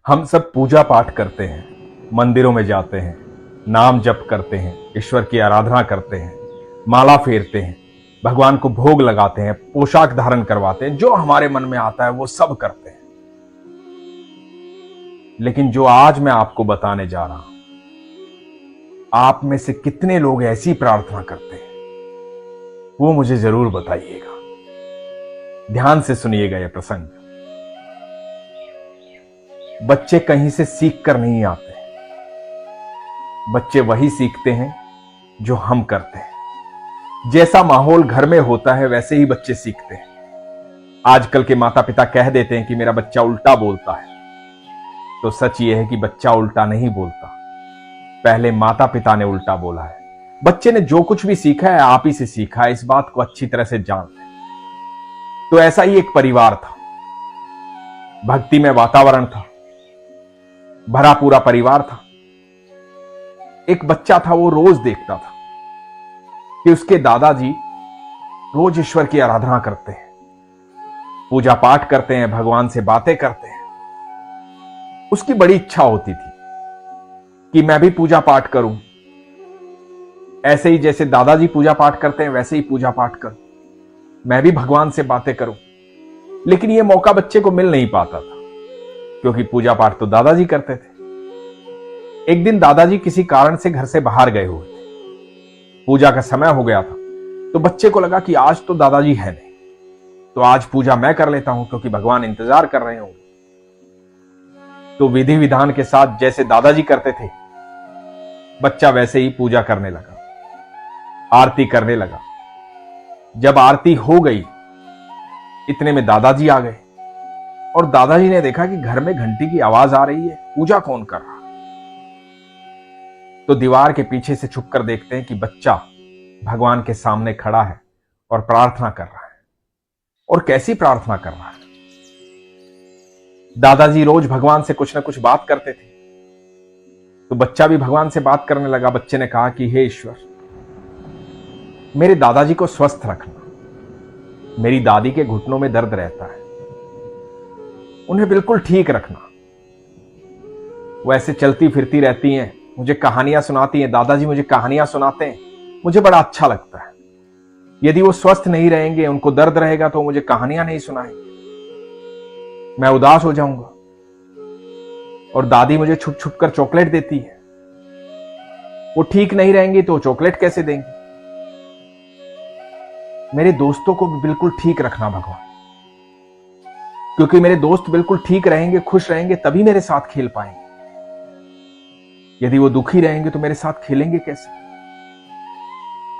हम सब पूजा पाठ करते हैं, मंदिरों में जाते हैं, नाम जप करते हैं, ईश्वर की आराधना करते हैं, माला फेरते हैं, भगवान को भोग लगाते हैं, पोशाक धारण करवाते हैं, जो हमारे मन में आता है वो सब करते हैं। लेकिन जो आज मैं आपको बताने जा रहा हूं, आप में से कितने लोग ऐसी प्रार्थना करते हैं, वो मुझे जरूर बताइएगा। ध्यान से सुनिएगा यह प्रसंग। बच्चे कहीं से सीख कर नहीं आते, बच्चे वही सीखते हैं जो हम करते हैं। जैसा माहौल घर में होता है वैसे ही बच्चे सीखते हैं। आजकल के माता पिता कह देते हैं कि मेरा बच्चा उल्टा बोलता है, तो सच यह है कि बच्चा उल्टा नहीं बोलता, पहले माता पिता ने उल्टा बोला है। बच्चे ने जो कुछ भी सीखा है आप ही से सीखा है, इस बात को अच्छी तरह से जानते हैं। तो ऐसा ही एक परिवार था, भक्ति में वातावरण था, भरा पूरा परिवार था। एक बच्चा था, वो रोज देखता था कि उसके दादाजी रोज ईश्वर की आराधना करते हैं, पूजा पाठ करते हैं, भगवान से बातें करते हैं। उसकी बड़ी इच्छा होती थी कि मैं भी पूजा पाठ करूं, ऐसे ही जैसे दादाजी पूजा पाठ करते हैं वैसे ही पूजा पाठ करूं, मैं भी भगवान से बातें करूं। लेकिन यह मौका बच्चे को मिल नहीं पाता था, क्योंकि पूजा पाठ तो दादाजी करते थे। एक दिन दादाजी किसी कारण से घर से बाहर गए हुए थे, पूजा का समय हो गया था, तो बच्चे को लगा कि आज तो दादाजी है नहीं, तो आज पूजा मैं कर लेता हूं, क्योंकि भगवान इंतजार कर रहे होंगे। तो विधि विधान के साथ जैसे दादाजी करते थे, बच्चा वैसे ही पूजा करने लगा, आरती करने लगा। जब आरती हो गई, इतने में दादाजी आ गए और दादाजी ने देखा कि घर में घंटी की आवाज आ रही है, पूजा कौन कर रहा। तो दीवार के पीछे से छुपकर देखते हैं कि बच्चा भगवान के सामने खड़ा है और प्रार्थना कर रहा है। और कैसी प्रार्थना कर रहा है। दादाजी रोज भगवान से कुछ ना कुछ बात करते थे, तो बच्चा भी भगवान से बात करने लगा। बच्चे ने कहा कि हे ईश्वर, मेरे दादाजी को स्वस्थ रखना, मेरी दादी के घुटनों में दर्द रहता है, उन्हें बिल्कुल ठीक रखना। वो ऐसे चलती फिरती रहती हैं, मुझे कहानियां सुनाती हैं, दादाजी मुझे कहानियां सुनाते हैं, मुझे बड़ा अच्छा लगता है। यदि वो स्वस्थ नहीं रहेंगे, उनको दर्द रहेगा, तो मुझे कहानियां नहीं सुनाएंगे, मैं उदास हो जाऊंगा। और दादी मुझे छुप छुप कर चॉकलेट देती है, वो ठीक नहीं रहेंगी तो चॉकलेट कैसे देंगी। मेरे दोस्तों को भी बिल्कुल ठीक रखना भगवान, क्योंकि मेरे दोस्त बिल्कुल ठीक रहेंगे, खुश रहेंगे, तभी मेरे साथ खेल पाएंगे। यदि वो दुखी रहेंगे तो मेरे साथ खेलेंगे कैसे।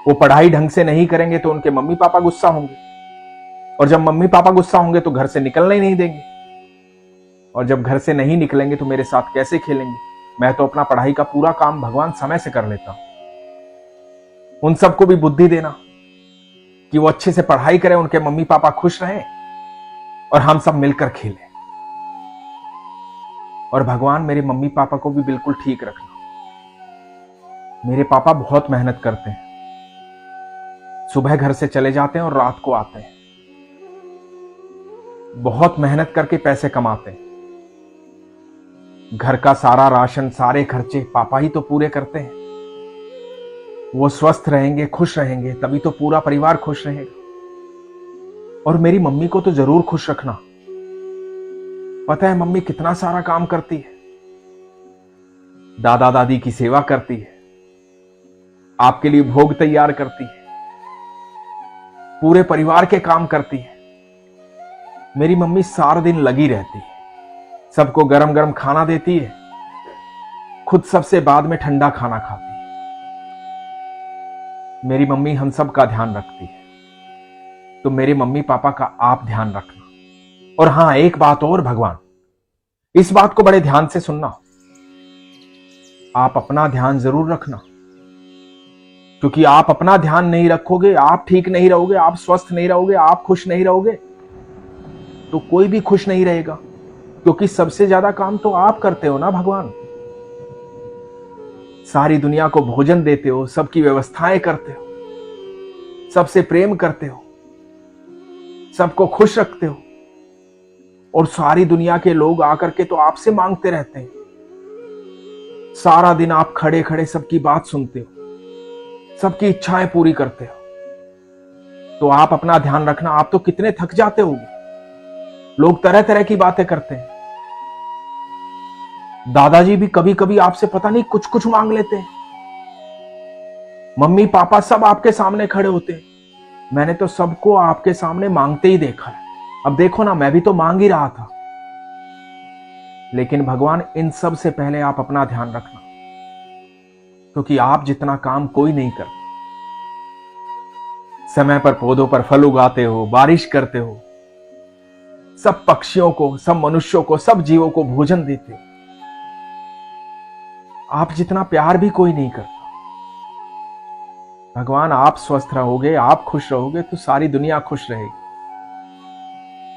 वो पढ़ाई ढंग से नहीं करेंगे तो उनके मम्मी पापा गुस्सा होंगे, और जब मम्मी पापा गुस्सा होंगे तो घर से निकलने ही नहीं देंगे, और जब घर से नहीं निकलेंगे तो मेरे साथ कैसे खेलेंगे। मैं तो अपना पढ़ाई का पूरा काम भगवान समय से कर लेता हूं। उन सबको भी बुद्धि देना कि वो अच्छे से पढ़ाई करें, उनके मम्मी पापा खुश रहें और हम सब मिलकर खेलें। और भगवान मेरे मम्मी पापा को भी बिल्कुल ठीक रखना। मेरे पापा बहुत मेहनत करते हैं, सुबह घर से चले जाते हैं और रात को आते हैं, बहुत मेहनत करके पैसे कमाते हैं। घर का सारा राशन, सारे खर्चे पापा ही तो पूरे करते हैं। वो स्वस्थ रहेंगे, खुश रहेंगे, तभी तो पूरा परिवार खुश रहेगा। और मेरी मम्मी को तो जरूर खुश रखना। पता है मम्मी कितना सारा काम करती है, दादा दादी की सेवा करती है, आपके लिए भोग तैयार करती है, पूरे परिवार के काम करती है। मेरी मम्मी सारा दिन लगी रहती है, सबको गरम गरम खाना देती है, खुद सबसे बाद में ठंडा खाना खाती है। मेरी मम्मी हम सब का ध्यान रखती है, तो मेरे मम्मी पापा का आप ध्यान रखना। और हां, एक बात और भगवान, इस बात को बड़े ध्यान से सुनना, आप अपना ध्यान जरूर रखना, क्योंकि आप अपना ध्यान नहीं रखोगे, आप ठीक नहीं रहोगे, आप स्वस्थ नहीं रहोगे, आप खुश नहीं रहोगे, तो कोई भी खुश नहीं रहेगा। क्योंकि सबसे ज्यादा काम तो आप करते हो ना भगवान। सारी दुनिया को भोजन देते हो, सबकी व्यवस्थाएं करते हो, सबसे प्रेम करते हो, सबको खुश रखते हो, और सारी दुनिया के लोग आकर के तो आपसे मांगते रहते हैं। सारा दिन आप खड़े खड़े सबकी बात सुनते हो, सबकी इच्छाएं पूरी करते हो। तो आप अपना ध्यान रखना, आप तो कितने थक जाते होगे। लोग तरह तरह की बातें करते हैं। दादाजी भी कभी कभी आपसे पता नहीं कुछ कुछ मांग लेते हैं। मम्मी पापा सब आपके सामने खड़े होते हैं। मैंने तो सबको आपके सामने मांगते ही देखा है। अब देखो ना, मैं भी तो मांग ही रहा था। लेकिन भगवान, इन सब से पहले आप अपना ध्यान रखना, क्योंकि आप जितना काम कोई नहीं करता। समय पर पौधों पर फल उगाते हो, बारिश करते हो, सब पक्षियों को, सब मनुष्यों को, सब जीवों को भोजन देते हो। आप जितना प्यार भी कोई नहीं करता। भगवान, आप स्वस्थ रहोगे, आप खुश रहोगे तो सारी दुनिया खुश रहेगी।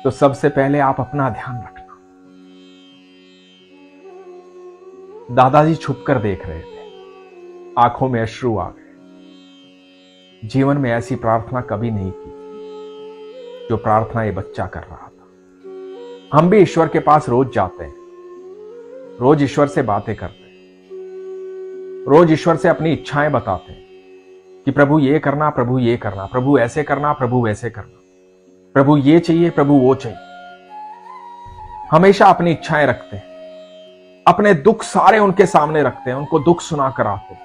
तो सबसे पहले आप अपना ध्यान रखना। दादाजी छुपकर देख रहे थे, आंखों में अश्रु आ गए। जीवन में ऐसी प्रार्थना कभी नहीं की जो प्रार्थना ये बच्चा कर रहा था। हम भी ईश्वर के पास रोज जाते हैं, रोज ईश्वर से बातें करते हैं, रोज ईश्वर से अपनी इच्छाएं बताते हैं कि प्रभु ये करना, प्रभु ये करना, प्रभु ऐसे करना, प्रभु वैसे करना, प्रभु ये चाहिए, प्रभु वो चाहिए। हमेशा अपनी इच्छाएं रखते हैं, अपने दुख सारे उनके सामने रखते हैं, उनको दुख सुना कर आते हैं।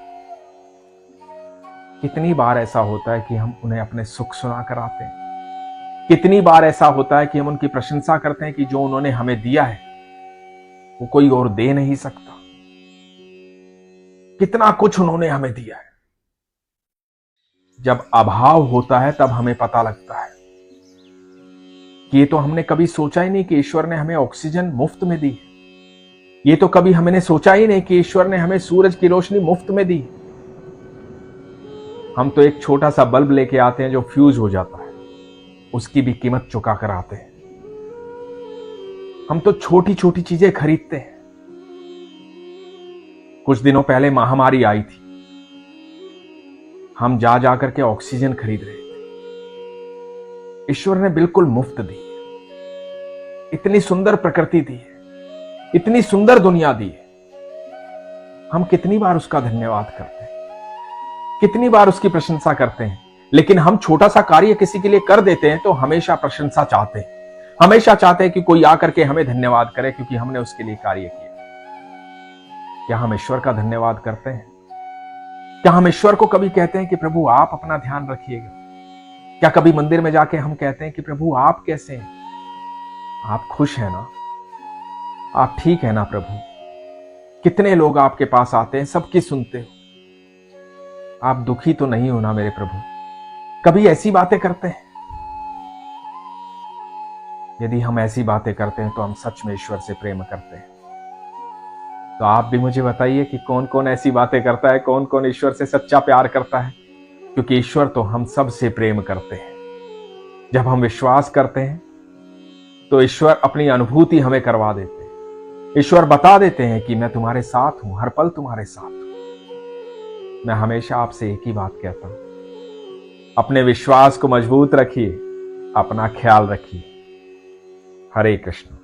कितनी बार ऐसा होता है कि हम उन्हें अपने सुख सुना कर आते हैं। कितनी बार ऐसा होता है कि हम उनकी प्रशंसा करते हैं कि जो उन्होंने हमें दिया है वो कोई और दे नहीं सकता। कितना कुछ उन्होंने हमें दिया है। जब अभाव होता है तब हमें पता लगता है कि ये तो हमने कभी सोचा ही नहीं कि ईश्वर ने हमें ऑक्सीजन मुफ्त में दी है। ये तो कभी हमने सोचा ही नहीं कि ईश्वर ने हमें सूरज की रोशनी मुफ्त में दी। हम तो एक छोटा सा बल्ब लेके आते हैं जो फ्यूज हो जाता है, उसकी भी कीमत चुका कर आते हैं। हम तो छोटी छोटी चीजें खरीदते हैं। कुछ दिनों पहले महामारी आई थी, हम जा जाकर के ऑक्सीजन खरीद रहे थे। ईश्वर ने बिल्कुल मुफ्त दी है। इतनी सुंदर प्रकृति दी है, इतनी सुंदर दुनिया दी है। हम कितनी बार उसका धन्यवाद करते हैं, कितनी बार उसकी प्रशंसा करते हैं। लेकिन हम छोटा सा कार्य किसी के लिए कर देते हैं तो हमेशा प्रशंसा चाहते हैं, हमेशा चाहते हैं कि कोई आकर के हमें धन्यवाद करे क्योंकि हमने उसके लिए कार्य किया। क्या हम ईश्वर का धन्यवाद करते हैं? क्या हम ईश्वर को कभी कहते हैं कि प्रभु आप अपना ध्यान रखिएगा? क्या कभी मंदिर में जाके हम कहते हैं कि प्रभु आप कैसे हैं? आप खुश हैं ना? आप ठीक है ना प्रभु? कितने लोग आपके पास आते हैं, सबकी सुनते हो। आप दुखी तो नहीं हो ना मेरे प्रभु? कभी ऐसी बातें करते हैं? यदि हम ऐसी बातें करते हैं तो हम सच में ईश्वर से प्रेम करते हैं। तो आप भी मुझे बताइए कि कौन कौन ऐसी बातें करता है, कौन कौन ईश्वर से सच्चा प्यार करता है? क्योंकि ईश्वर तो हम सब से प्रेम करते हैं। जब हम विश्वास करते हैं तो ईश्वर अपनी अनुभूति हमें करवा देते हैं। ईश्वर बता देते हैं कि मैं तुम्हारे साथ हूं, हर पल तुम्हारे साथ हूं। मैं हमेशा आपसे एक ही बात कहता हूं, अपने विश्वास को मजबूत रखिए, अपना ख्याल रखिए। हरे कृष्ण।